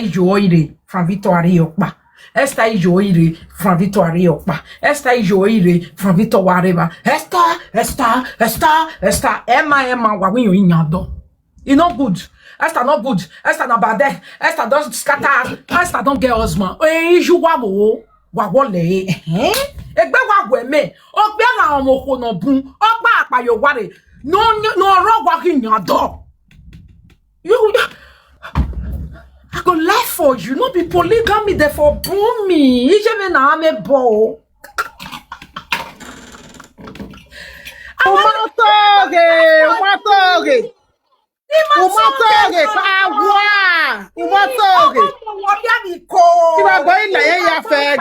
Ijoire from Victoria Okpa. Esther Ijoire from Victoria Okpa. Esther Ijoire from Victor whatever. Esther, Emma, what we in your door. You know good. Esther not good. Esther not bad. Esther doesn't scatter. Esther don't get husband. You wabo. Wawole. Egbe wagwe me. Ogbe na omoko no bun. Ogba apayo ware. No ro walking your door. You I go lie for you. No be polygamy there for boom me. Ije na ame bo. Umatoge. Iba boy la ya fe.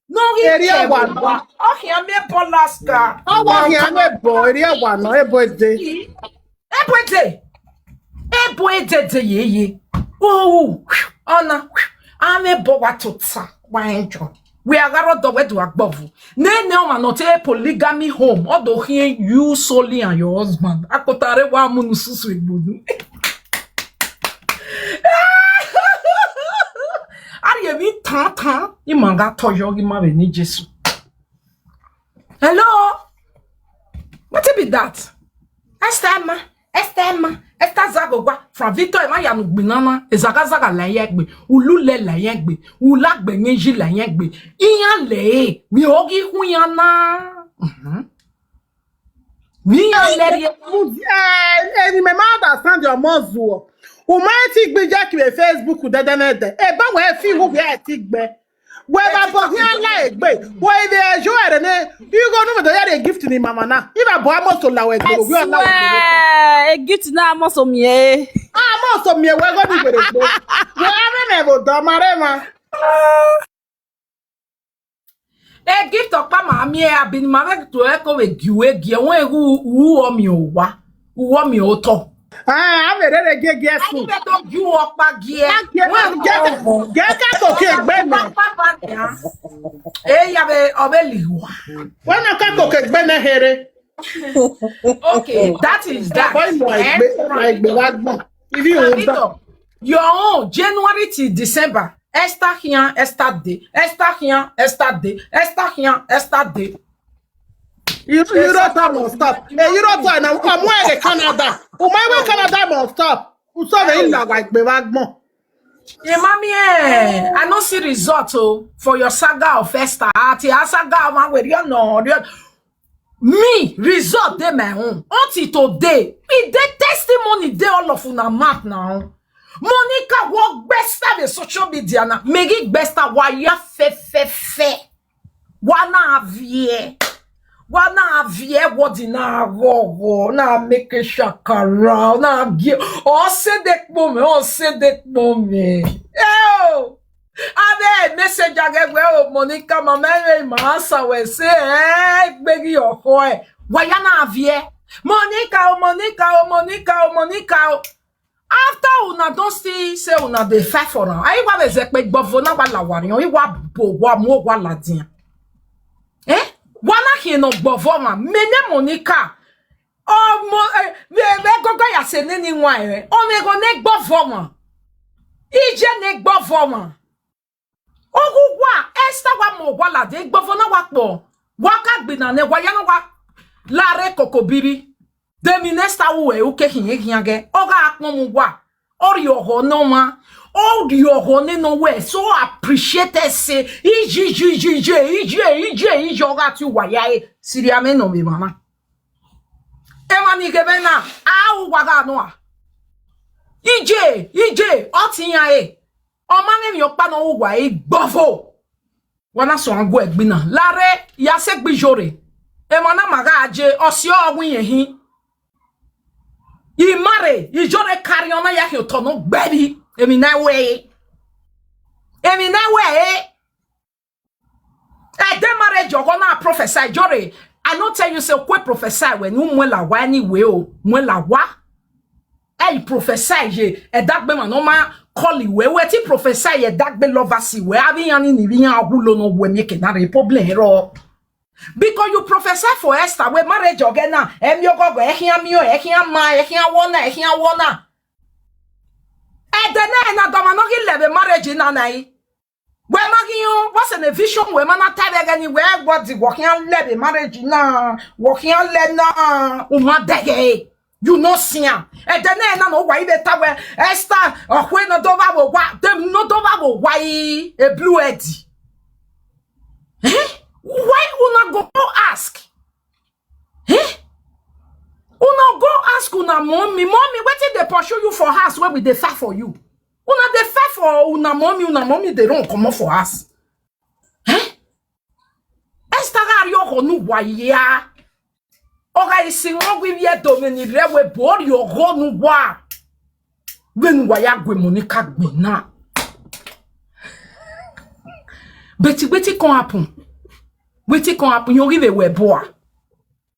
No area one. Oh, here me Polaska. Oh, wa here me boy area one. Ebode. Ye. Oh, Anna. Ame bo watotsa. Wanjo. We are got the way to above. Ne not a polygamy home. Although here you solely and your husband. Akotare wa munusu budu. Are you me tata? You manga toyo gi ma ni Jesu. Hello? What be that? Esther Zagogwa from Victor Emma Yanu Binana, Ezagazaga la yegbe, Ulule la yegbe, Ulagbe Neji la yegbe, Iyan le, mi hogi huyana. Mi le Any me understand your muzzle. Umantic be jack with Facebook with the ba we fi who be atigbe. We ba bo yan like be. We dey enjoy it you go no the gift ni mama na. If I boy must la we go we allow. A gift na mo so me. Mo so me we go do we dey. We ame go do marema. E gift okpa ma mi e abin ma make to e ko we giwe gie won wu o mi o wa. Wo mi o to. I'm ready to get I don't you up back here. Get okay, Ben. Eh, yabe obeli. When I can't okay, Ben here. Okay, that is that. If you your own January to December. Esther here, Esther day. Esther here, Esther day. Esther here, Esther day. You don't have to stop. Hey, you don't have to. I'm wearing Canada. Oh, my way Canada must stop. Who saw the India like me more? Yeah, mommy, I don't see result for your saga of Esther. Saga man with you know. Me result they my own. Until today, we dey testimony dey all of una mouth now. Monica work best at the social media na. Make it best at why you fe. Wana vie what na go na make a shakara na give o se dek moment yo ave message agwe o Monica mama ma answer we say gbegi oko e why na vie Monica after una don still say una dey fight for am ayi wa be ze pe gbovo na wa la wari on wa bo wa mo wa la din Wana he no bovoma mene Monica o mo me gogo ya se neni wan o me go ne bovoma ije ne bovoma ogugwa Esther wa mo wala de bovona wa po waka gbina ne wa ya no wa lare kokobiri de minesta we uke hinge oga akpon mu wa ori oho no ma all the honey no way so appreciated say ije oga ti waya siriame no me mama emani gebena waga no a ije otiyan o ma mi opa no wa gbofo wana so ango egbina lare ya se gbijore emana maga aje osio ogun yehin imare ijore carry on ya he to no gbebi Emi na we. Dem marriage you gonna prophesy jore. I not tell you say kwe prophesy when you mwela wa anyway o. Mwela wa. Prophesy je. Dagbe man no ma call we ti prophesy dagbe lover si we. Abi yan ni bi yan agulo no we make na problem ro. Because you prophesy for Esther we marriage again na. Emi ogogo ehian mi o ehian ma ehian wona. dene na domano gi lebe marriage na nai. We magio what's in a vision we mana tell any where what the working lebe marriage na working le na umadege. You no see am. E dene na no why beta we Esther okwe no dova wo wa dem no dova wo why e blue eddy. Eh? Why una go ask? Eh? Una go ask una mommy, wetin dey pursue you for house where we dey fight for you? Una dey fight for una mommy dey run comot for house. Eh? Esther ari oko nu waya. Oga isi won gwi vie domini rewe bori ogo nu wa. When waya gwe Monica gbe na. Beti kon happen. Wetin kon happen you give we boa.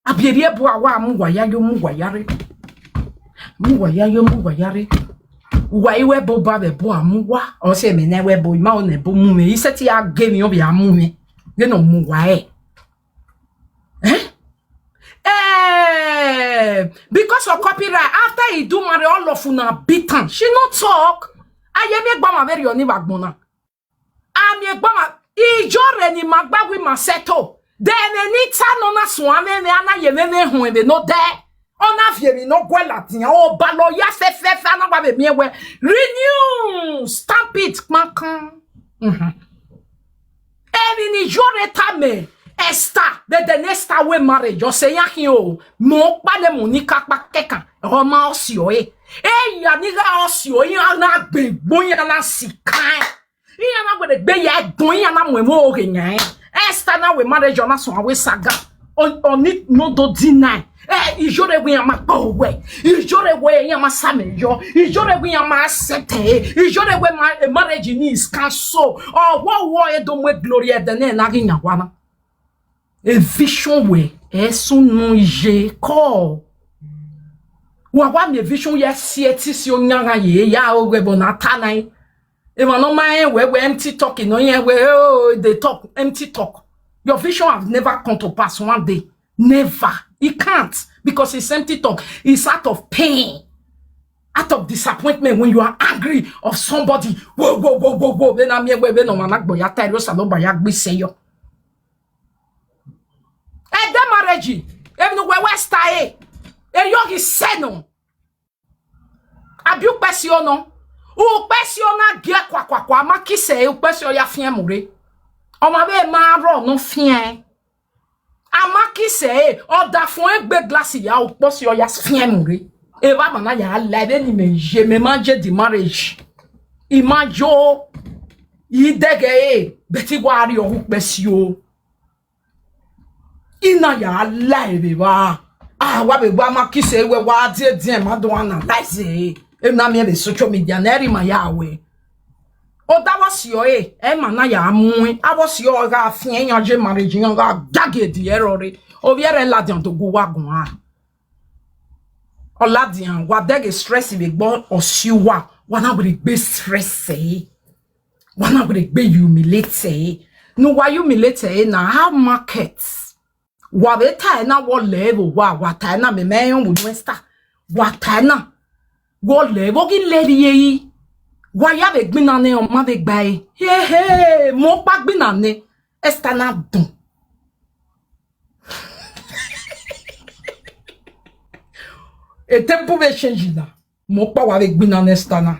Abieri boa wa mu waya yo mu wayare. Mu waya yo mu wayare. Wa iwe bo ba be boa mu wa. O se me na we bo ma o ne bo mu me. Iseti ya game yo bi amu me. Ge no mu wa e. Because of copyright, after he do marry all of una beaten, she not talk. Ayemi gbama very oni bagbona. Ami gbama ijore ni magba wi maseto. Then anytime nona swame me ana yememe hu ebe no there. Ona fiemi no gwela tian o balo ya fe ana ba be mi we. Renew stamp it makan. Emi ni jore tame. Esther, the next way marriage, you say yakin mo pa le Monica pa kekan, Roma osio ya niga osio ya na gbe bonya na sikan. Ya na gbe gbe ya bonya na mwemo ogenyan. Esther na we marriage na so we saga. On it no do deny. Ijore we ama powe. Ijore we ya ma sameyo. Ijore we ya ma sete. Ijore we ma marriage ni is cancel. Oh wo e do mwe glory e de na ginya wana. A vision we no je call. Wa me vision ya sieti si onyanga ye ya ogwebo na tanai. E ma no man we empty talking no ye we they talk empty talk. Your vision has never come to pass one day. Never. It can't because it's empty talk. It's out of pain. Out of disappointment when you are angry of somebody. Whoa. Then I'm here we no manak boya tell you salo boya gbe say yo. The marriage, even no we stay. E yogi seno. Abiu pesiono. U pesiona gie kwa makise u pesio ya fien mure. O ma be ma ro no fien. Amakise o da fon egbe glace ya u pesio ya fien mure. E va mana ya lebe ni me je me manje di marriage. Imajo yi dege beti wari o pesio. Ina ya live wa wa be gba makise we wa die ma do analyze e na me be social media na eri ma ya we o da was yo e ma na ya mu a was yo ga afien yan je marriage yan ga dagedi errori o viere la dian to go wa gun a o la dian wa dege stress be gbon o si wa na be be stress e wa na be humiliate no why humiliate na how markets Wabeta na wo level wata na me meyon wo westa wata na wo level gi lady yi wa ya be gbina ne o ma be gba e he mo pa gbina ne esta na dun e tempo be change la mo pa wa be gbina ne esta na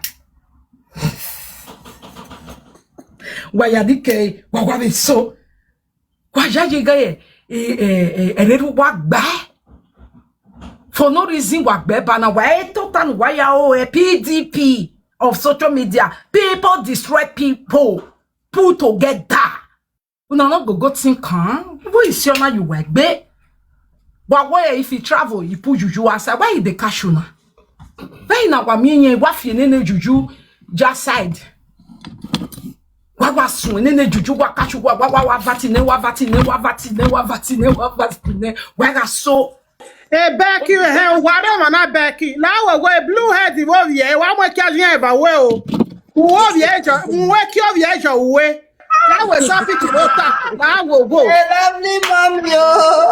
wa ya dike wa be so wa ya je ga ye for no reason why total why a PDP of social media people destroy people put together una no go think who is your man you work be but why if you travel you put juju aside why the cash una why na kwa mienye wa fie ne juju just side wa sun ne juju wa kachu wa vatine wa ga so e Becky he wa na Becky na we blue head wo vie wa mo kia yin eba we o wo vie jo we ki o vie jo we That was something to go back. I will go. A lovely mom, yo.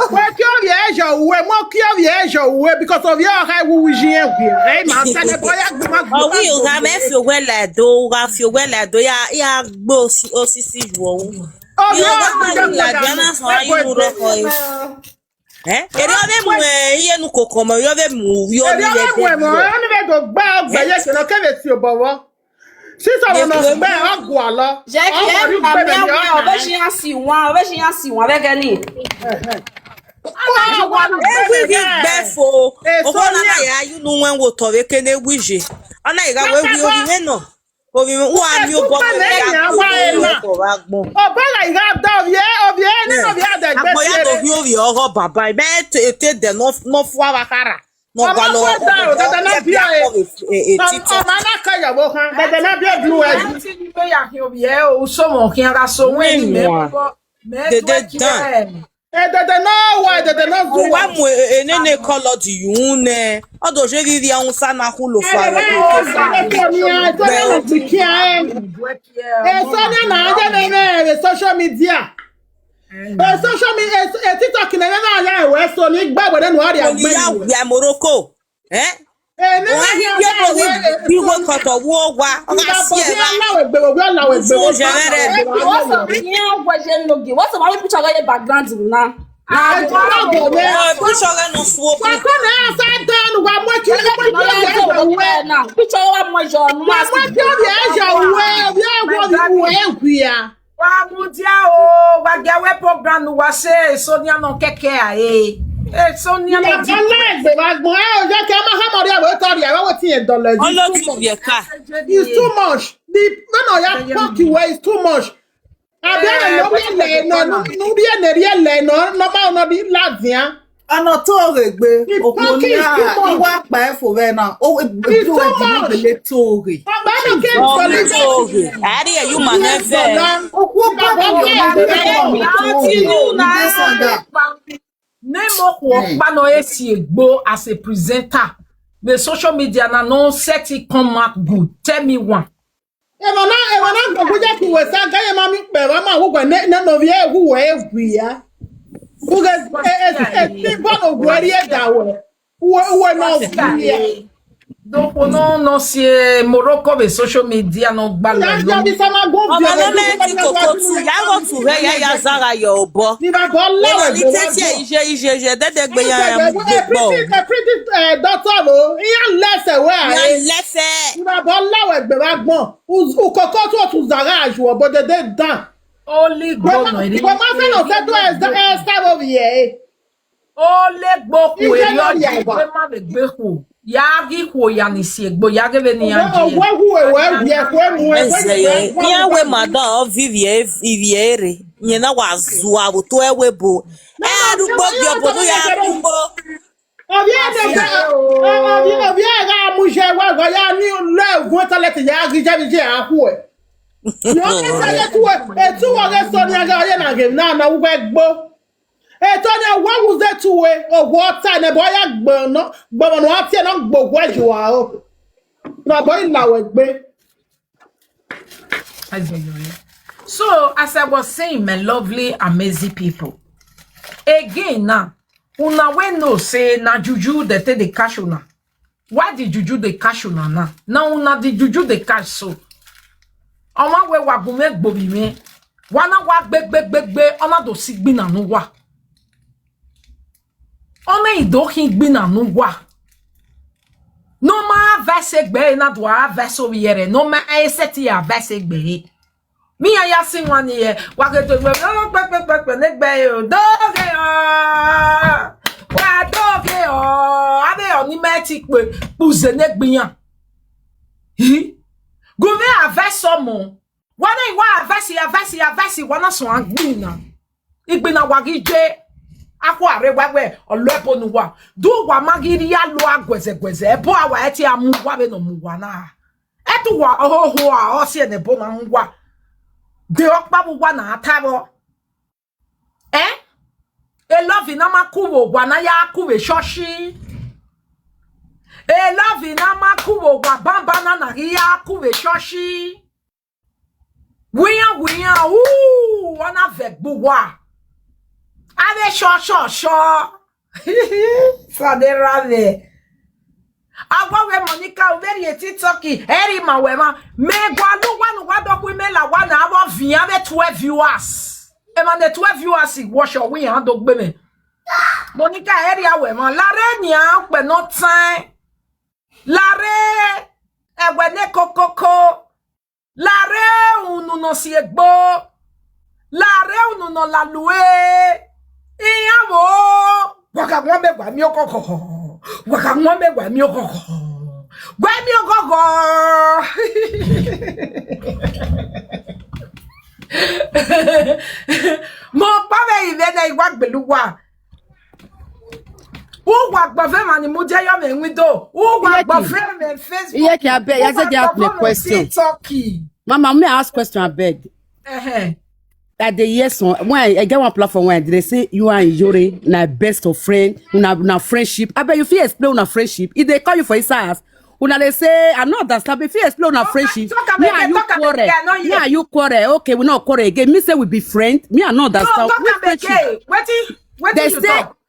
Well, cure the edge of way, more cure the edge of way because of your high woo here. Hey, man, tell the boy, Oh, we ò ga mẹ́ fi owó ẹ̀là do wa fi owó ẹ̀là do ya gbé osisi ju òun. oh, Yóò yeah, gbé máa ń làjọ náà sàn ayé wúrọ̀ kọ ẹ̀. Èrè ọ̀bẹ mu iye nu kòkò mọ̀ yọ̀bẹ mu yọ̀ ní ilẹ̀ I only go back by yes, and I can't see your bow. Since I don't know, I'll go along. Jẹ́ kí ẹ máa mi àwọn ọ̀bẹ ṣe yàn sí wọn abẹ́gẹ́ ní. Every week before, over na ya you know when we talk we can wije. Ona iga we ori no. Ori wo ami o bo oh, but like that, no, the Aboya to bi ori oro baba e be ete de no fwa wakara. No galo. Wa mu enene color di yun ne. Odo je riri awun sana ku lo fa re. Social media. Social media, TikTok na na we so ni gba we no ari agbe. Ya Morocco. Bí wọ́n kọ̀tọ̀ wọ́ wa, ọ̀gá sí ẹ̀ bá. What's the one picture of your background now? Picture of no swoop. Picture of my John. Program was Sonia no keke Sonia no it's too much. The man ya fuck you is too much. Ana tó rè gbé òkú ní àwa pa ẹ fò rẹ náà ó gbé ìgbélé tó rè. Ari e you man e fe. Òkú Nemo Pano esi egbo as a presenter. The social media na no set it come out good. Tell me one. Emana go buja ki we sa gaye mami pe wa ma wo na no vie hu we gwia. Uga bono gwari e da we no gwia. Donc non si Morocco be social media no gba lo. Ọmọ lẹ́mẹ̀tì kòkó tu yàrá tu rẹ̀ yà zara yọ̀ ọ̀bọ. Wọ́n ní tẹ́tí ìṣe dẹ́dẹ́ gbé yàrá gbọ́. Doctor lo, ìyá lẹ́sẹ̀ wẹ́ àrẹ. Ìyá lẹ́sẹ̀. Ìbàbọ̀ láwọ̀ ẹgbẹ̀ wa gbọ́n. Ukọ̀kọ́ tó tún zara àjù ọ̀bọ dédé dán. Only go no. Wọ́n máa fẹ́ lọ sẹ́tọ̀ ẹ̀ sábà over here. Ole gboku e yo je pe ma be gbeku. Ya gi ko ya ni si egbo ya gebe ni anje. Nya we madam viviere. Nye na wa zua bo to ewe bo. Du gbo bi obodo ya kumbo. Obi ga mu je wa go ya ni le gun toilet ya gi je aku e. Yo ni sale tu e tu wa ge Sonia ga ye na ge na wo gbo. Tonya, what was that to way or water and a boy burn? No, but on what you're not both where you are. No, boy, now it So, as I was saying, my lovely, amazing people, again now, una we no say na juju de te de cash una. Why did juju de cash una na? Na una di juju de cash so. Oma we wa gume gbobi me. Wana wa gbe ona do sigbi na no wa. Ona idokin gbina nu wa. No ma vese gbe na do a vese obiere. No ma eseti ya vese gbe. Mi ya sin wan ye. Wa ke to gbe ne gbe yo. Doge o. Wa doge o. Ade oni meti pe puze ne gbiyan. Hi. Gove a vese mo. Wana wa vese wana so angbina. Igbina wa gije. Akwa rewagwe olopo nuwa do wa magiri ya lo agweze ebo awa eti amuwa be no muwa na etu wa ohoho a osie ne bo na ngwa de okpa buwa na atabo e love na makuwo gwa na ya kuwe shoshi e love na makuwo gwa bamba na ya kuwe shoshi We are, ooh, one of the bois. Ave short. So they rave. Agwa Monica very TikToki. Eri ma wema. Me gwalu one wado we me la one abo via the 12 viewers. Eman the 12 viewers wash your we and dog me. Monica area wema. Lare nya pe no time. Lare ewene kokoko. Lare unu no si egbo. Lare unu no la lue. Iyabo. Waka ngombe gwa mi okoko. Waka ngombe gwa mi okoko. Gwa mi okoko. Mo pave ivene igwa beluwa. Ugwa gbafe mani muje yo me wido. Ugwa gbafe me Facebook. Yeah, I beg. I said they ask me a question. Mama, may I ask question? I beg. That the yes one when I get one platform when they say you and Yuri na best of friend, una friendship. I bet you feel explain una friendship. If they call you for his house, una they say I not understand. If you explain una friendship, me and you quarrel. Me and you quarrel. Okay, we not quarrel again. Me say we be friend. Me I not understand. What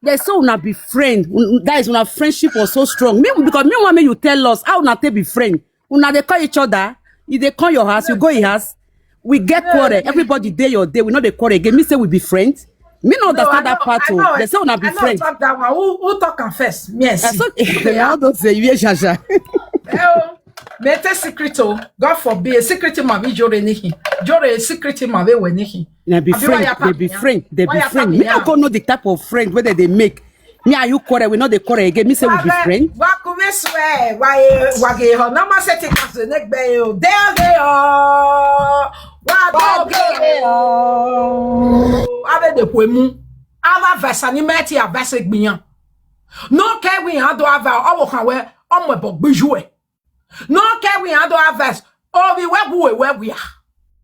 they say una be friend. That is una friendship was so strong. Me because me want me you tell us how una take be friend. Una they call each other. If they call your house, you go in house. We get quarrel. Everybody day your day. We know they quarrel again. Me say we be friends. Me not understand that part. They say una be friends. Talk that one. Who talk and first? Yes. How don't say you jaja? Mete secret. God forbid a secret ma be jore nihi. Jore a secret ma be we nihi. They be friend. They be friend. They be friend. Me not go know the type of friend whether they make. Me and you quarrel. We know they quarrel again. Me say we be friend. Wakume swear. Wage ho. No ma se take us the neck be yo. There they are. Ave de poemu ava versa ni meti a versa gbiyan no ke we han do ava owo kan we omo ebo gbeju e no ke we han do ava o we we are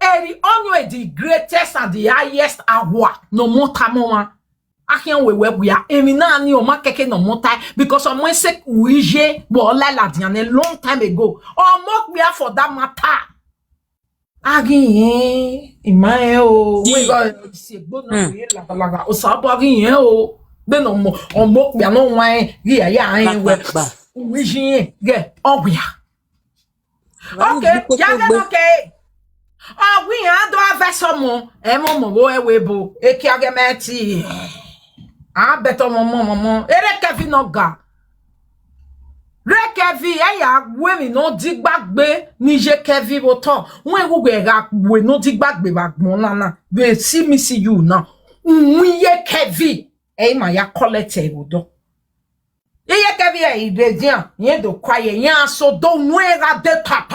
eri onyo the greatest and the highest award no mota mo wa ahian we are emi na ni o ma keke no mota because o mo se uije bo la dian a long time ago o mo gbe for that matter. Agin imae o we go se gbona we la o sa bo agin o be no mo pe no wan ri ya an we jin ge ogya okay ya ge okay we an do aveso mo e mo wo e we bo e ki age meti beto mo ere Kevin oga Rekevi eya we no digbagbe ni je Kevi boto won egugu era we no digbagbe bagbon nana we see me see you now ye Kevi e ma ya collect ebodo ye Kevi e idedian ye do kwaye yan so do nwera de ta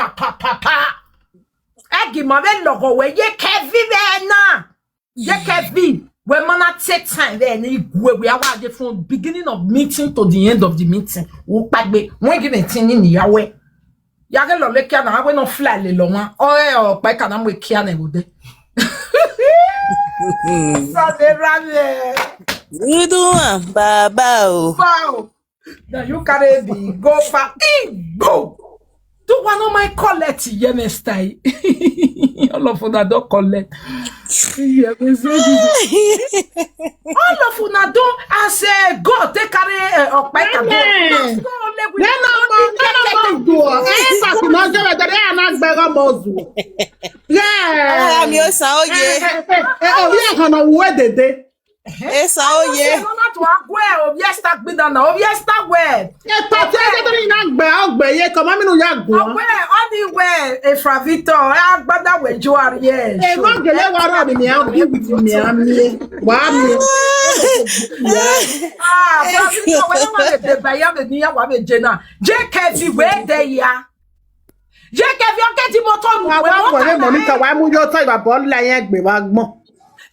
egi ma be logo we ye Kevi be na ye Kevi we mana take time there we are from beginning of meeting to the end of the meeting. We pagbe when give a tin in yawe. Yage lo le kia na we no fly le lo wan. O pa ka na we kia na go de. So they ran You do baba o. wow. Now you carry the go for go. Do one of my collect yemestai. All of una don't collect. Yeah, all of una don't as go take carry up my cabo. Yeah. I'm your sao ye. Esa oye. No na to agwe obi esta gbe dan na obi esta we. E pa ti e to na ogbe ye ko ma mi nu ya gun. Ogbe oni we e fravito agbada we jo ariye. E mo gele wa ro mi an bi mi an mi. Wa mi. Fravito we no de ba ya me ni ya wa me je na. Je kevi we de ya. Je kevi o ke ti moto nu we mo ko le Monica wa mu yo to ibabo la yen gbe wa gbon.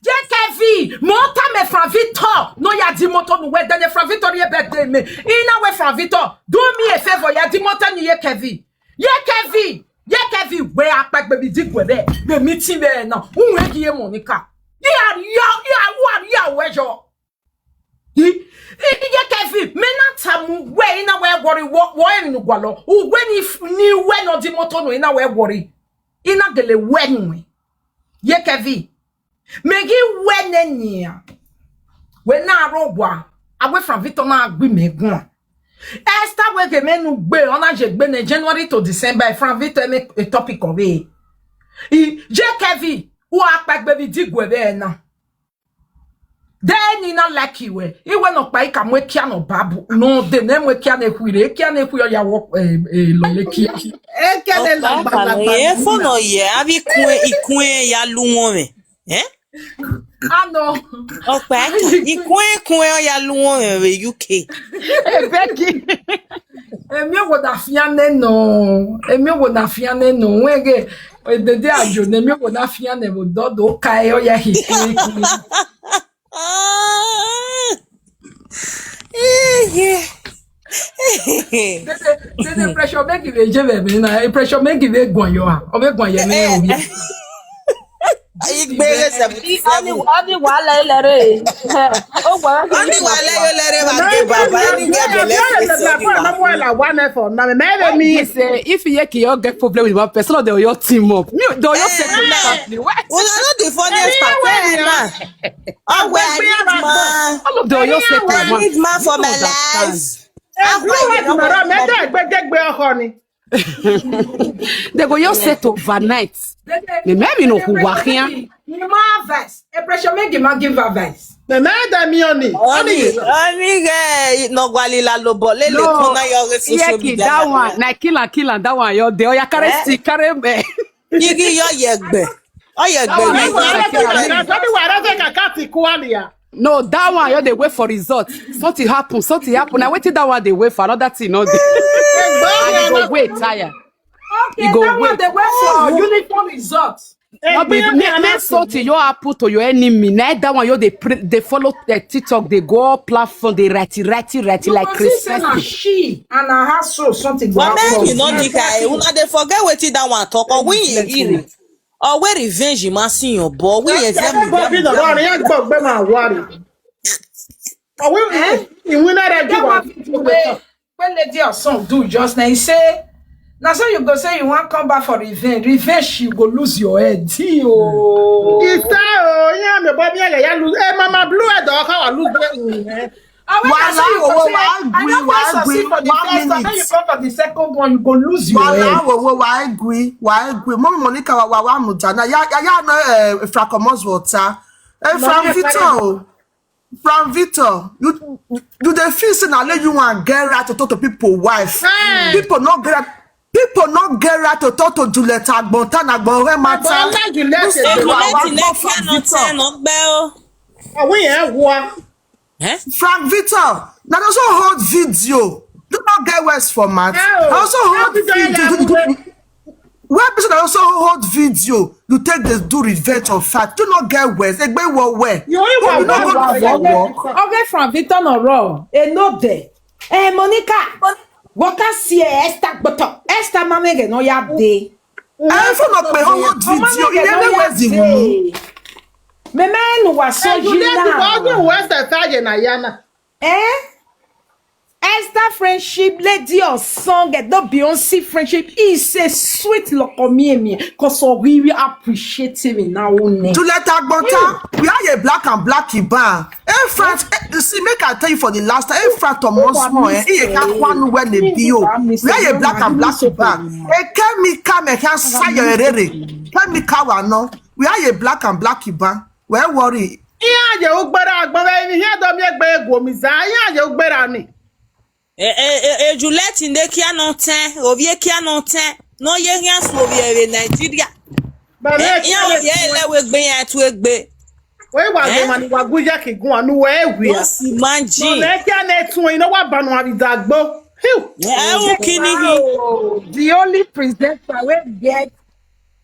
JKV, monta me Fravito. No ya di moto nu we danye Fravito ye birthday me. Ina we Fravito. Do me a favor ya di moto ni ye Kevi. Ye Kevi, we apak baby dig we there. The meeting there now. Unwe ki ye Monica. Ya wejo. Ye Kevi, me na tamu we ina we worry wo enu gwalo. U we ni we no di moto nu ina we worry. Ina gele we ni. Ye Kevi. Megi wenenya. When na robwa. Away from Victor na agbi megun. Esther wege menu gbe ona je gbe ne January to December from Victor make a topic of it. Je Kevi. Ou akpak baby digwe be na. Then na lucky we. Iwe no pa ika mwe kia no babu. No de ne mwe kia ne kwire. Kia ne kuyo ya wo lole kia. Kia ne la ba. E fo no ye abi ikun ya lu won me. Ano. Opa ikun ya lu won me UK. Becky. Emi wo da fiane no. Emi wo da fiane no. Wege de ajo ne mi wo da fiane wo do kai o ya hikiri. The pressure make it jebe na pressure make it gwan yo ha o be gwan ye me o Igbere 77 Adi wala ilere. O gwa Ani wale yo lere ba gbe baba ni get belle. If you get problem with one person, they will your team up. They will your family. Well, not the funniest part. All of them will your I need man for my life. They go your set overnight. The maybe no who walk here. You marvelous. A pressure make him give advice. The man that me only. No gwalila lobo le kuna your social media. That one, na kill that one. Yo, they ya carry me. Yigi yo yegbe. O yegbe. No, that one you they wait for results. Something happen. I waited that one they wait for another thing. No, they go wait tire. Okay, you go wait. They wait for uniform results. No, be something you happen to your enemy. Now that one you they follow the TikTok. They go platform. They write like Christmas. She and I have something. But man, you know, Nika, una they forget what that one talk. Or when you hear it, or where revenge you must see your boy. We examine them. When lady or son do just now, he say. Now so you go say you want come back for revenge. Revenge you go lose your head. Oh. It's yeah, me Bobby ya lose. Eh, Mama Blue head or how I lose. I know you come for the second one, you go lose your head. Why agree? Mom Monica wa mujana. Ya no frakomos water. From Victor, you the feel say na let you want get right to talk to people wife. People not get right to talk to Juliet Agbontan Agbonre matter. Frank Victor, now also hold video. Do not get worse format. Also hold video. Where person also hold video, you take the do revenge of fact. Do not get worse. Egbe wo where? Okay, Frank Victor no raw. No there. Monica. Waka see Esther but Esther mama no ya dey. I for not pay hold video. You never was the woman. Me man was so Esther friendship lady or song get the Beyonce friendship is a sweet look on me cause we really appreciate him in our name. To let Agbonta, we are a black and blacky bar. In France, see, make I tell you for the last time, in France, Thomas more, you can't one when they be you. We are a black and blacky bar. Can me come and can say your Can me cover no. We are a black and blacky bar. Where worry? Yeah, you better go here. Don't make beg go, Miss. Yeah, you better me. Juliet in the Kiano 10, Ovie Kiano 10, no young Slovia in Nigeria. But yeah, we'll be at work. Where was the man who was good? Jackie, go on where we are. Man, G. Let your next one, you know what? Banwa is that bow. The only presenter will get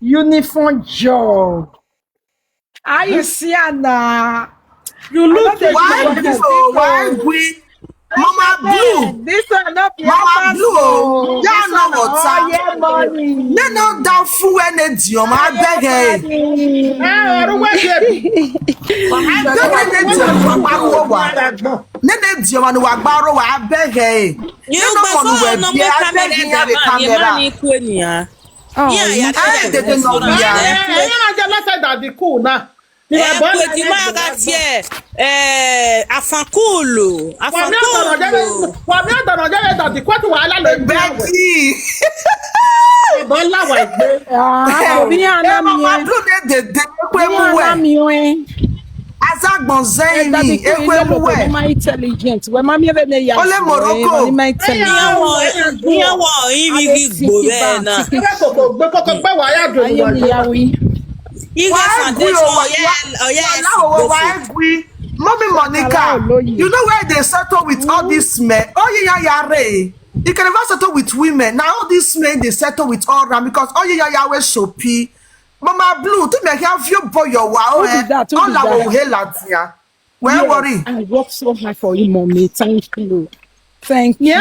uniform job. I see, Anna. You look why we. Mama Blue, this one not Mama Blue, ya know what? Money. No, that fool energy, I beg Yeah, yeah, I didn't know we are. Petit magatie, afankulu. Becky. Mama Blue de Ekwemwe. Azagbon Zaini, Ekwemwe. My intelligent. When mommy ever ne ya. Ole Morocco. My intelligent. Mommy Monica, you know where they settle with all these men? Oh yeah, Ray. You can never settle with women. Now all these men they settle with all them because oh yeah, we shoppy. Mama Blue, to make have you boy your wow. All our hell Where worry? I work so hard for you, mommy. Thank you. Thank you.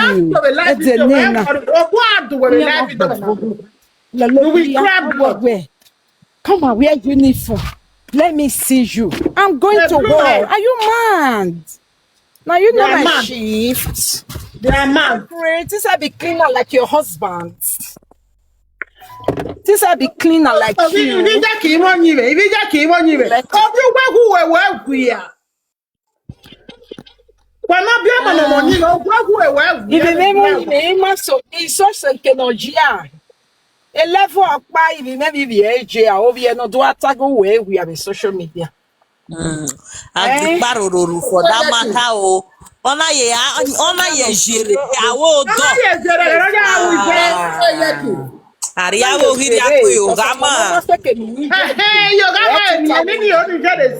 Come on, wear uniform. Let me see you. I'm going to work. Are you mad? Now you know my shift. They are mad. This I be cleaner like your husband. This I be cleaner like you. A level of buy maybe the AJ or we are not do attack away. We have in social media. And the barrel for that matter. Ona ye jere awo do. Ariawo hiri akoyo gama.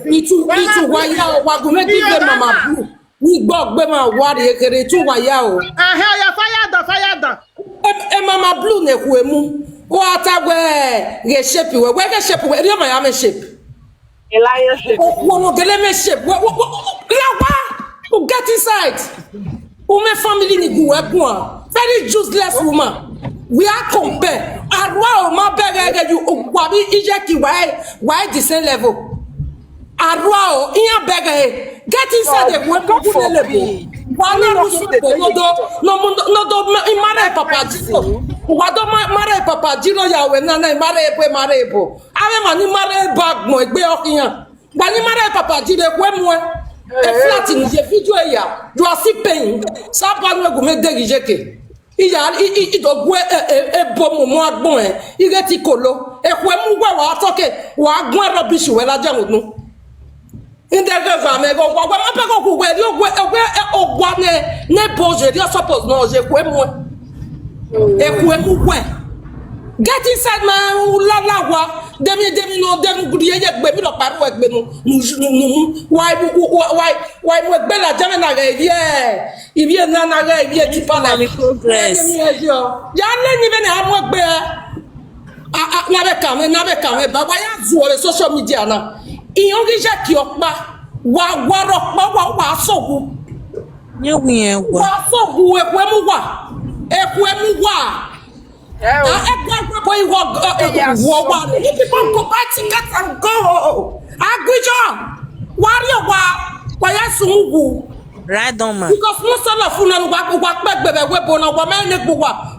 Itu waya wa go make give them mama blue. We gbogbe ma wari ekere tu waya o. Fire down. Mama blue ne ku emu. O atagwe ge shape we ge shape we ri ma ya me shape. Elias shape. Wo gele me shape. Who get inside? Who my family ni go egun. Very useless woman. We are compare. Arwa o ma bege you wabi ije ki why the same level. Arwa o iya bege get inside the go level. Wana no do imare papa jiro. Wado mare papa jiro ya we na mare ebo. Ave mani mare bag mo egbe okiyan. Gbani mare papa jiro ekwe a flat in the video ya. You are still paying. Sabanu go me degijeke. It go a bomb mo agbon e. I get ikolo. Ekwe mu gwa wa toke wa agbon rubbish we la jamu nu. Indega me go gwa ma pe go we ogwa ne boje dia suppose no je kwe ekwe mu gwe. Get inside my lawa. Demi no gudi ye gbe mi lo paru egbe nu. Why mo gbe la jame na ge ye. Ibi na ge ibi ti pa na progress. Ya le ni be na mo gbe na be kame baba ya zu o social media na. Iyan ki je ki opa wa ro pa wa sogu. Nye wi en wa. Wa sogu ekwe mu wa. Right on, man. Because most of them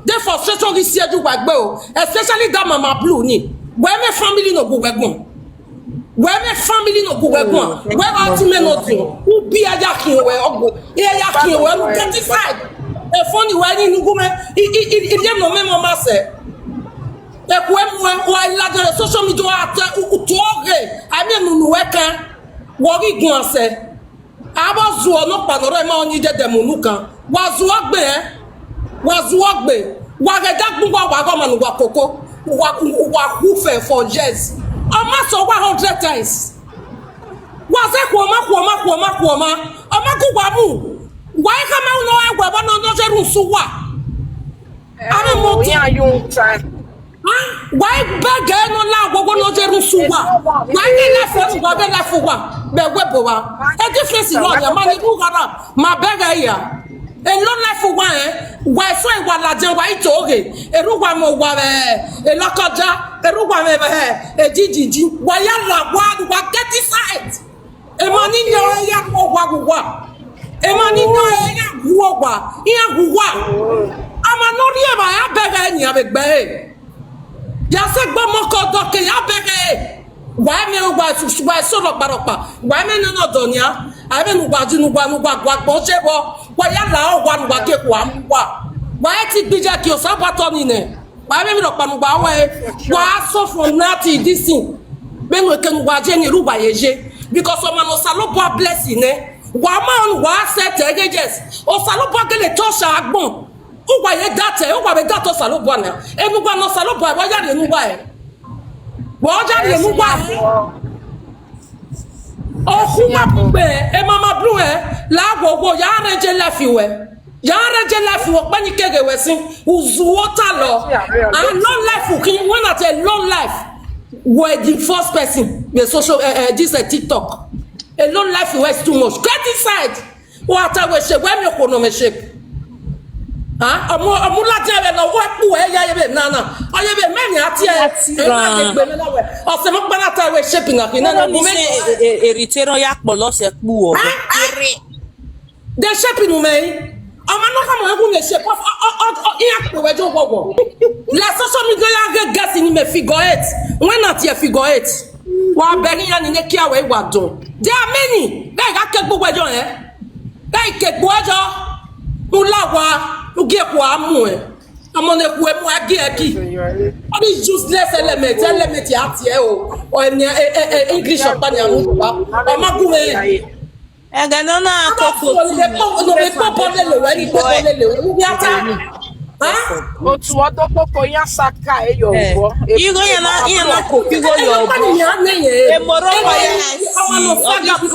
they frustration this year especially that mama blue ni. Where my family no go wegon. Where my family no go wegon. Where ultimate no do. Who be a yakin we ogo. Yakin we get inside. E funny when you go me it no me mama say e ko emu wa la de social media ate utoge ami nunu weka wo ri gun ase abo zu ono panoro ma oni de demunu kan wa zu ogbe wa ge dagbun wa go manu wa koko wa ku fe for years o ma so 100 times wa se ko ma o ma ku wa mu why come out no agwa no jeru suwa ame mo ti ayun time why bag no la agwa no jeru suwa why dey la for go be la for wa be webo wa e difference no ya ma ni bu gara ma beg ya e no la for wa why so e wa la je wa itoge eru wa mo wa e lokoja eru wa me e jijiji wa ya la wa get inside e ma ni nyo ya ko wa Emani no ya guwa ama no ri eba ya bega ni abegbe doke ya bege. Why me why so lo baropa? Why me no donia? I mean gba jinu gba nu gba gbo sebo. Why ya la o wa nu gba ke kwa mwa. Why ti bija ki o sabato ni ne? Why me lo pa nu gba wa why so from nati this thing? Me no ke nu gba je ni ruba yeje because o ma no salobo blessing ne. Wa ma on wa set egejes. O salobo gele to sha agbon. O wa ye date, o wa be dato salobo na. E nu gba no salobo wa ya re nu gba e. Wa ja re nu gba e. Ohuma bugbe e mama blue e la gogo ya reje lafiwe ya reje lafiwe pe ni kege wesin uzu water lo and long life kin when at a long life were the first person the social this TikTok a long life was too much get inside what we say when you kono me shape amula jere lo wo pu e ya yebe nana oye be meni ati e ma ke gbe me lawe o se mo gba na ta we shaping akin na mo me eritero ya polo se pu o kere de shaping no me o ma no ka mo egu me shape o ya pe we jo gogo la social media ya get gas ni me figure 8 when not your figure 8 wa be ni ya ni ne ki awe wa don there are many guy ga ke gbogbo ejo guy ke gbogbo ejo ulawa ugie kwa mu e amone ku emu agi agi all these useless element ya tie o eni English opani amu ba o magu me ega no na koko no be popo le we ni popo le we ata otu odokoko ya saka e yo bo igo ya na kopi go yo bo e moro wa ya si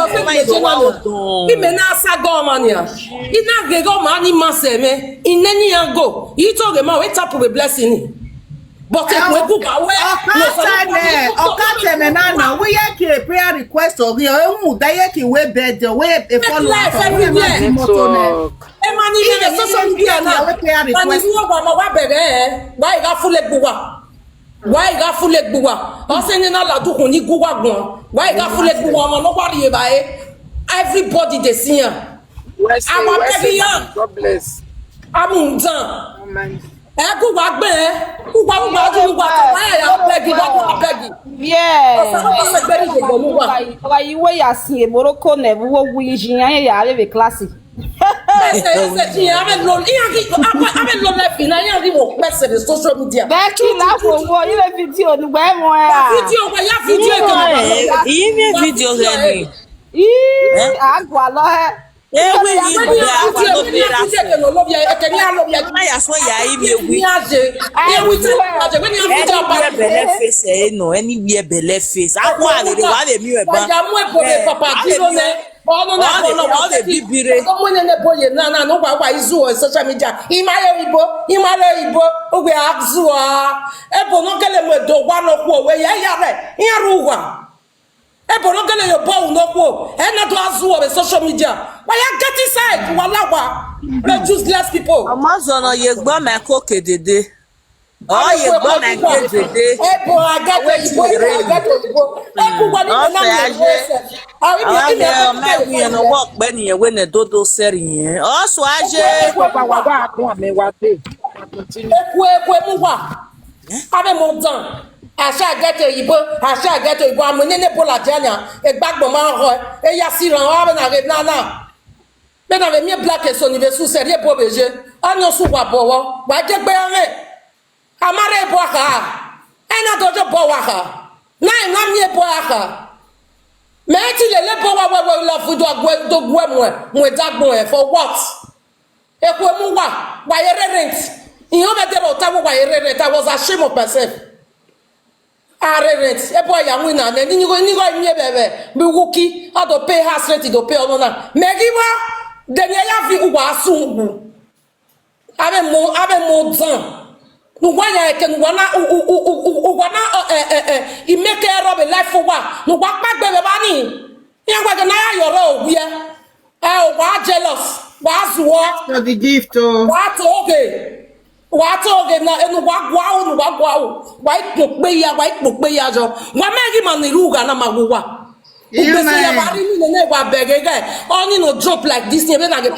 ime na asaga omania ina gego ma ni maseme ineni yango ito ge ma we tap we blessing but e ku ba we okate me na we ye ki prayer request o ri o mu da ye ki we bed we e follow up Emani le social media na mani wo gba ma wa bere wa iga fule gbuwa o se ni na la dukun ni guwa gbon wa iga fule gbuwa mo no bari e ba e everybody dey see am God bless amundan e guwa gbe guwa ju guwa to wa ya begi yeah wa iwe ya si e moroko ne wo wu yin ya le classic ave lo life na yan ri wo pese the social media Becky la wo ile video nu gba mo video wa ya video e video re ni agwa lo ewe ni gba lo bera ma ya so ya ibi ewu ewu ti we ni video ba bele face e no any we bele face akwa agere wa le mi e ba ja mu e bo papa ji lo ne ono na ono le bibire ko mo ne boye na no gba izu o social media imale ibo ogbe azu e bo no gele mo do wa no ku we ya re ya ruwa e bo no gele yo bo no ku e na do azu o social media why you get inside walawa the useless people amazono ye gbo me ko kedede o ye gbo me kedede e bo agato ibo e ku wa ni na me no work be ni we ne dodo seri yen o so aje papa wa ba kun me wa de ekwe mu wa abe mo dan asa agato ibo amunene pola jania e gbagbo ma ho e ya si ran wa na re na me na mi black so ni be su seri bo beje anyo su wa bowo wa je gbe re amare bo aka ena dojo bo wa ka na mi bo aka me ti le bo wa la fu do gwe mo dagbon e for what ekwe mu wa ye rent iyan be dero ta wa ye rent I was ashamed of myself rent e boy ya win na ni go mi e bebe bi wuki how to pay house rent to pay ono na megiwa de ni ya fi uwa asungu abe mo dan nuwa ya ke nuwa na i make rob life wa nuwa pagbe be ba ni yan gba na ya yoro owi e wa jealous wa zuwo for the gift wa to na enu wa gwa wa ipope ya jo wa megi man iruga na magwa ubese ya bari ni ne wa begege oni no drop like this be na get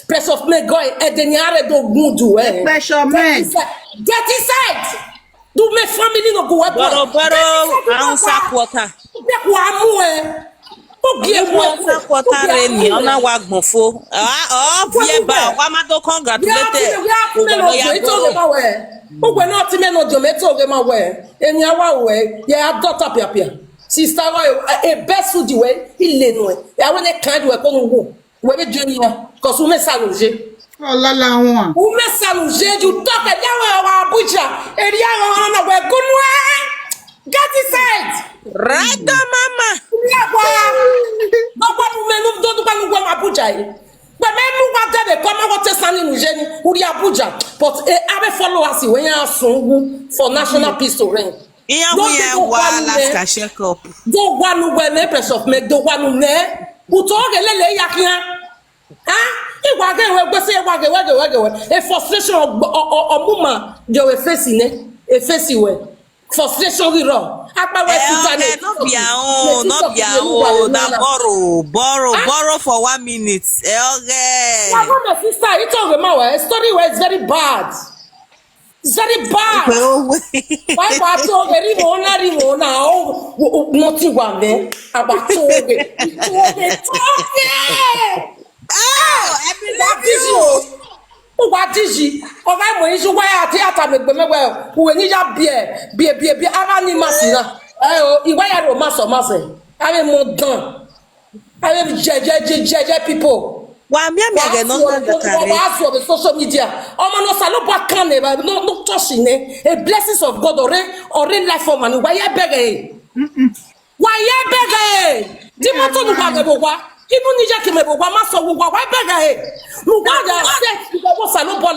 pressure of me go e deniare do gudu pressure man get inside Do me family no go Boro answer quarter. Be kwa mu Answer quarter reni ona wa gbonfo. Vie ba wa ma do congratulate. Ugwe no ti me no jometo ge ma we. Enya wa we, ya daughter pia. Sister wa e besu di we, ile no e. Ya we ne kind we ko no we be junior cause we me salonge. Oh la la one. We me salonge you talk e ya wa Abuja. E dia wa na we kunwe. Get inside. Right mama. Yeah, no one men don't go Abuja. But men who are there, come out to Sunny Nugeni, who Abuja. But I follow us when you are song for national peace to reign. Don't one who wear neighbors of me, the one who ne, who told a lele yakia. Ah, it was a frustration of Muma, you're a facing it, a facing way. Frustration we run. No be our own. Borrow for 1 minute. Okay. My sister, it's all my story where it's very bad. It's very bad. Why about to Rimona now? Nothing one there. About What is she? Oh, I'm going to wear a theatre with the who need a beer, Arani Massina. Oh, you wear a mass. I am more done. I am JJ people. Why, me, I not the social media. Oh, no, Salopa can no touching a blessings of God or life for money. Why you begging? Why you begging? Dimon Bagaboa. Even Nija Kimebo, Maso, why beggar? Mugaga said, was a no ball.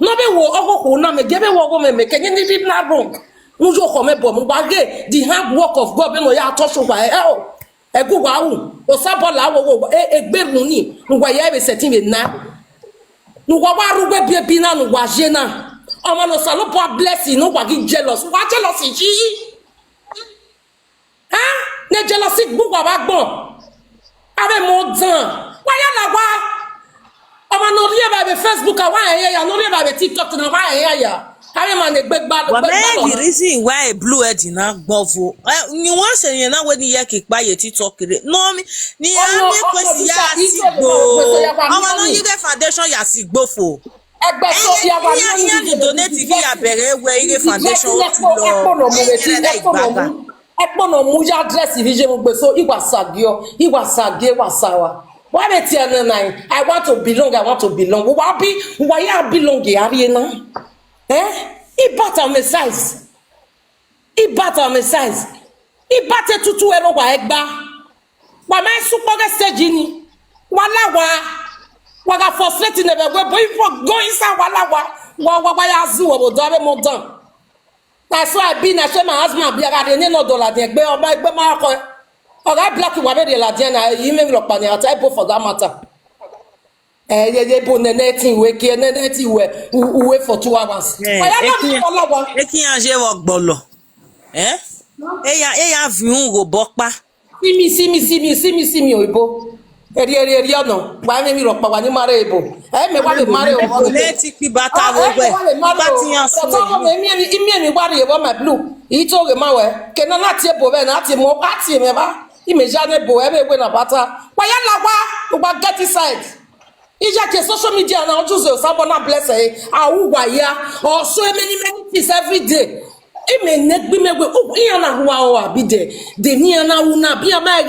No, they will go, no, give a woman, make any deep not wrong. Mujo Homebo, Mubage, the hard work of God, when we are touched by hell. A good wow, or Sabola, a beruni, who I ever set him in now. Nuwaru be bina, Wajena. Amano Salopa blessing, no one jealous. What jealousy? Huh? Ne jealousy book of Agbon. Avec mon temps. Why la wa? On no rie ba Facebook wa ya no rie ba TikTok na wa ya. Ave man de gbegba. What the reason why blue head na gbofo. Ni won se yen na we ni ye kipa ye TikTok re. No mi ni ya me kwesi ya sigbo. Omo no you get foundation ya sigbofo. Egbe so ya wa ni donate fi ya bere we ire foundation o ti lo. Ekpono muja address vije mo gbe so iwasagio wasawa. Why be tie na I want to belong. Why ya belong ari na? Ibata on my size. Ibate tutu ero wa egba. Wa mai super stage ni. Wala wa ga frustrate never go boy for going sa wala wa ya zu obodo abe mo dan. That's why I been my husband be a no dollar there. Be or my mark or I black you were the Ladiana, you may look on the type for that matter. They put the netting wake and netting who wait for 2 hours. Making a walk bolo. Eh? Eh, view go bokpa. See me, Oibo. No, why me look by one marable? I may want to marry or let it be better. Worry about my blue. He told him, "Mawe, can I not tell Boven at him or party ever? He may jane bo every win a butter. Why, what get inside? Is that social media now? Just someone bless or so many things every day. It may not be made with Iana who be there. The Niana Una be a mag,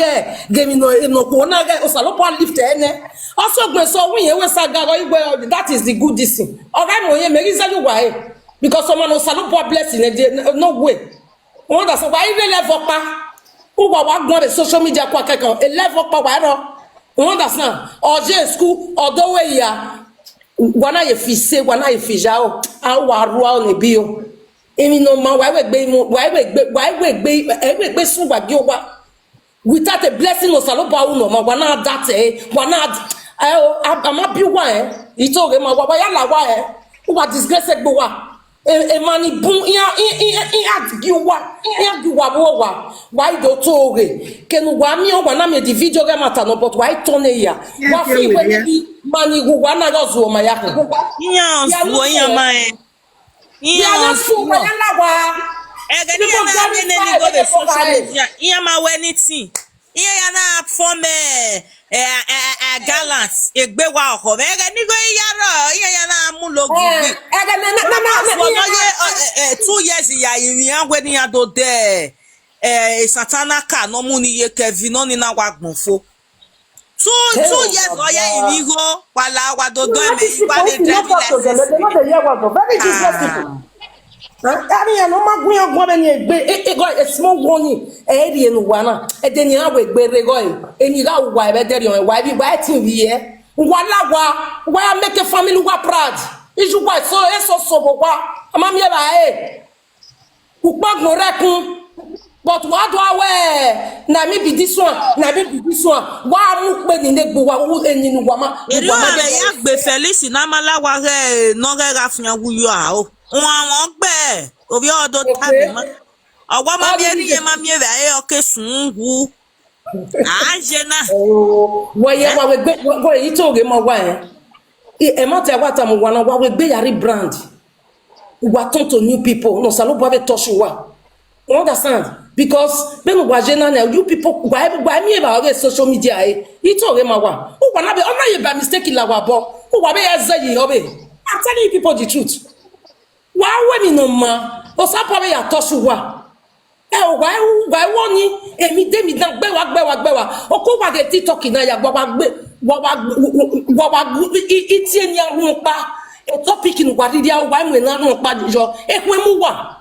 gave me no corner, or Salopa lift ene. Also, so we always that is the good thing. All right, Marisa, why? Because someone was Salopa blessing, no way. One that's why even level who were going to social media quack a level power. One that's not or J school or the way ya. One eye fish say, one eye fish out, our round a bill. Emi no man why we be so without a blessing of Salopa no man wana that wana am a be one he told him why ya la why who disgrace go wa e mani boom you wa why do toge ken wa mi o wana me the video game matter no but why turn here wa fi we mani go wana go zo ma ya ya so ya man Yeah, that's true. Why lawa? Egani yana me ne go the social media. Iya ma we anything. Iya yana form gallant. Egbe wa oho. Egani go iya yana mu logo bi. Na 2 years ya irian we ni ado de satana ka no mu ni ye Kevin no ni na wa gbonfo. 2 years oya irigo wala wa do do me wa le drive license. Very useless people. I mean, no matter where woman a small warning, Eddie and Wana, and then you have a great regoy, and you got why better your wife be writing here. Why make a family who are proud? Is you white so so Mamma, who bug no reckon. But what do I wear? Now maybe this one, Why look in the Bua in Wama? Eri o le ya gbe Felix na mala wa re no re ra fun wu yo a o. Won gbe obi odo tabi ma. Owo ma bi eri ye ma mi e o ke sun wu. Anje na. Wo ye wa we gbe wo yi to ge mo wa e mo te wa ta mo wa na wa we gbe ya rebrand. We were turn to new people. No, salo boave touch you. You understand? Because when we are you people, why me about social media? It's all them one. Who wanna be? Oh, you by mistake in la wabo. Who wanna be? I'm telling you people the truth. Why women no ma? O sa probably ya touch you. Why woni? Emi de mi dan gbewa. O ko wa de TikTok na ya wa iti eni ahun pa. A topic in what did you want when I don't bad job? If we move on.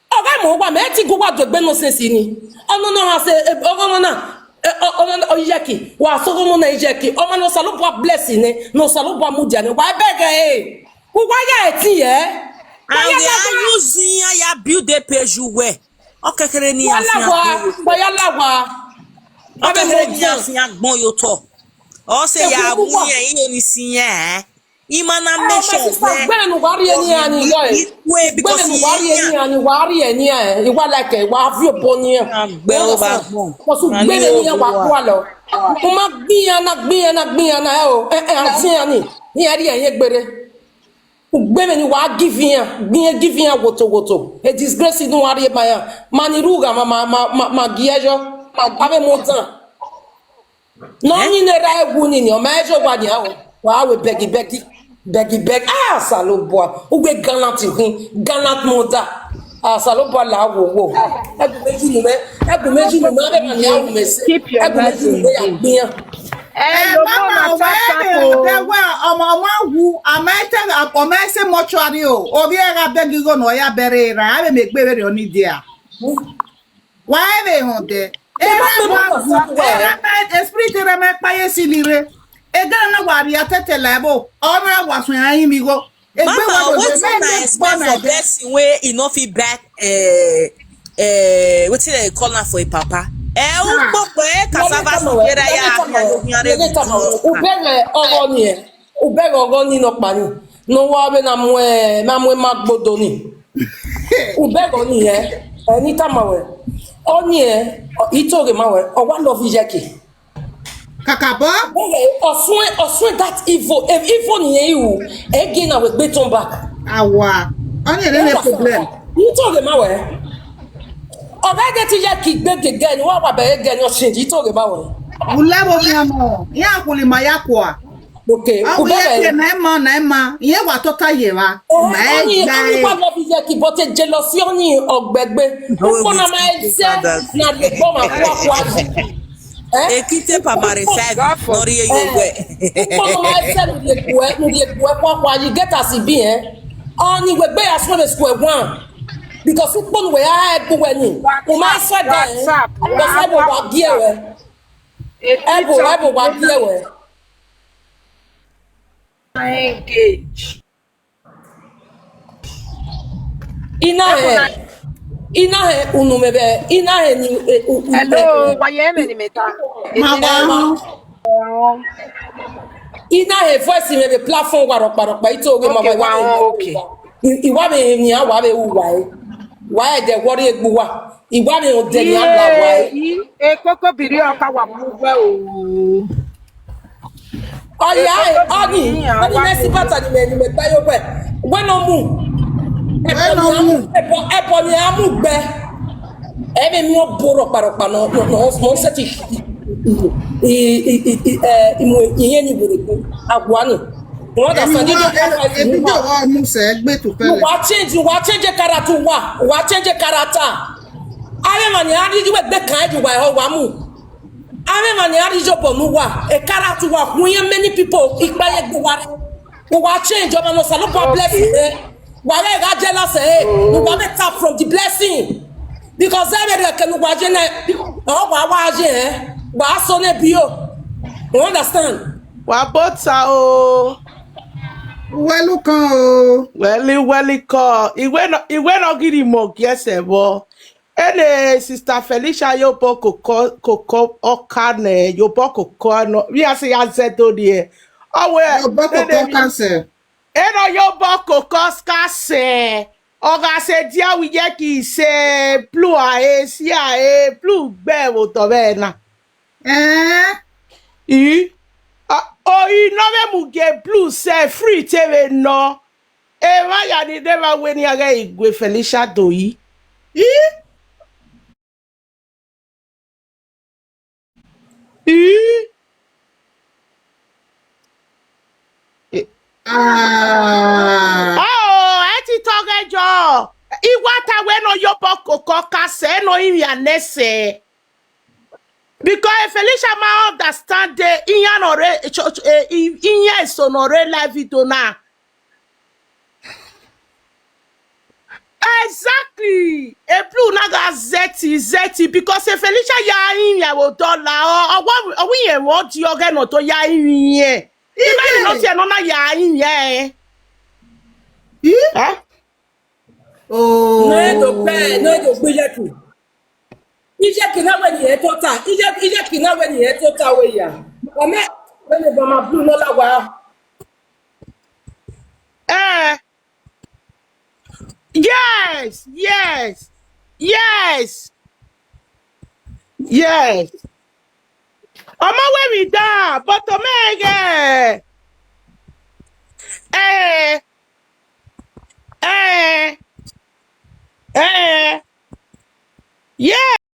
Oh, I'm over. May I go out to Benos in? Oh, no, I say, oh, Jackie. Well, so no, Jackie. Oh, no, Salopa blessing, no Salopa Mujan. Why beg, eh? Why I see, eh? I using ya build the page you wear. Okay, Kereni, I talk. Oh, say, ya, we see, eh? Imana make sure because you worry any you want like a wa view boni because you gbere ni wa kwa lo o ma gbiyan na o antin ani ni ari yen gbere o gbere ni wa give yan woto a disgrace no worry mani ruga ma giejo ave montan no ni ne ra ewu ni o ma ejo gba ni wa we beg saloboa o we gallant moda saloboa la wo ebu meji nu me be mani awu me se ebu meji nu ya gbiyan mama we ọmọ wu amaite mortuary o obi era begigo no ya bere ra ave me gbe we oni dia wa ave hon de esprit de me paye silire egana na wari atete lebo ona wasun ayin mi go egbe wa do me expect for blessing wey e no fit back wetin dey call am for a papa o popo cassava sukera ya ubere ogo ni no pani no wa be na mu magbodo ni ubere ni ni tamawe oni itoge mawe o wa love Jackie Kakabo? Oswe that evil ni you again I will be turn back. Awa. Only any problem. You told them away. Already to ya kick back again. What about again? Your change. You told them away. Ulebo miamo. Ya kuli mayakwa. Okay. Ubebe na Ye wa tota yewa. Oni love Jackie but jealousy oni ogbegbe. Uko na maese na de boma kwa. Ekite papa reserve nori yewe Como mais é no dia kwa you get as be only we be as well as square one because it pon we are go when o ma so da because I wa gie we wa gie we engage ina unumebe ina ni hello wayeme ni meta ina voice mebe platform waroppa itoge mama iwa be ni awa be wa de worry egbu wa iwa be o de ni ala wa koko biri oka wa mugwe oni Messi pata ni me tayo pe when no mu Epo ni amugbe. Ebe mi oboro paropa no seti iye ni buru agwani. Wọ́n dà sàn dídí ebi jẹ́ wọ́n mú sẹ́ gbé tó fẹ́lẹ̀. wà change character wà change character. Ayé mà ní adíjú wẹ̀ gbé kàn ẹ́ ju wà ẹ̀họ́ wà mú. Ayé mà ní adíjú bọ̀ mú wà ẹ̀ character wà fún yẹn many people ìpẹ́yẹ gbé wà rẹ̀. Wà change ọmọ náà sàlùpọ̀ blessing rẹ̀. Wà rẹ̀ ìhà jealous ẹ̀ wà mẹ́ tap from the blessing. Because ẹ̀ bẹ̀rẹ̀ kẹ́nu wà jẹ́ náà ọ̀ wà jẹ́ ẹ̀ wà á sọ ní bí o. You understand? Wà bọ́ta o. Wẹ́lú kan o. Wẹ́lí kan. Ìwé náà gidi mọ̀ kí ẹsẹ̀ bọ̀. Ene Sister Felicia yóò bọ́ kòkó ọ̀ka nẹ̀ yóò bọ́ kòkó ọ̀nà bí a ṣe yà zẹ́ tó di ẹ̀. Ọwọ́ ẹ̀ Yóò bọ́ kòkó kásẹ̀. Ena yóò bọ́ kòkó kásẹ̀. Ọ̀gá ṣe díẹ̀ wí jẹ́ kì í ṣe blue àyè sí àyè blue gbẹ̀ wò tọ̀ bẹ́ẹ̀ náà. Oyi nove muge blue se free tv no. Eva ya ni deva weni aga igwe Felicia doyi. Eti toge jo. Iwata we no yobo koko kase no imi anese. Because Felicia ma understand the inya sonore la video na. Exactly. A blue naga zeti because Felicia ya inya wo dollar or we what you get no to ya inya. Even not ya no na ya inya. Huh? Oh. No do gbé Ije kinawe ni etota. Ije kinawe ni etota we ya. Ome when the mama blue no la wa. Yes. Ọmọ we mi da, but omege.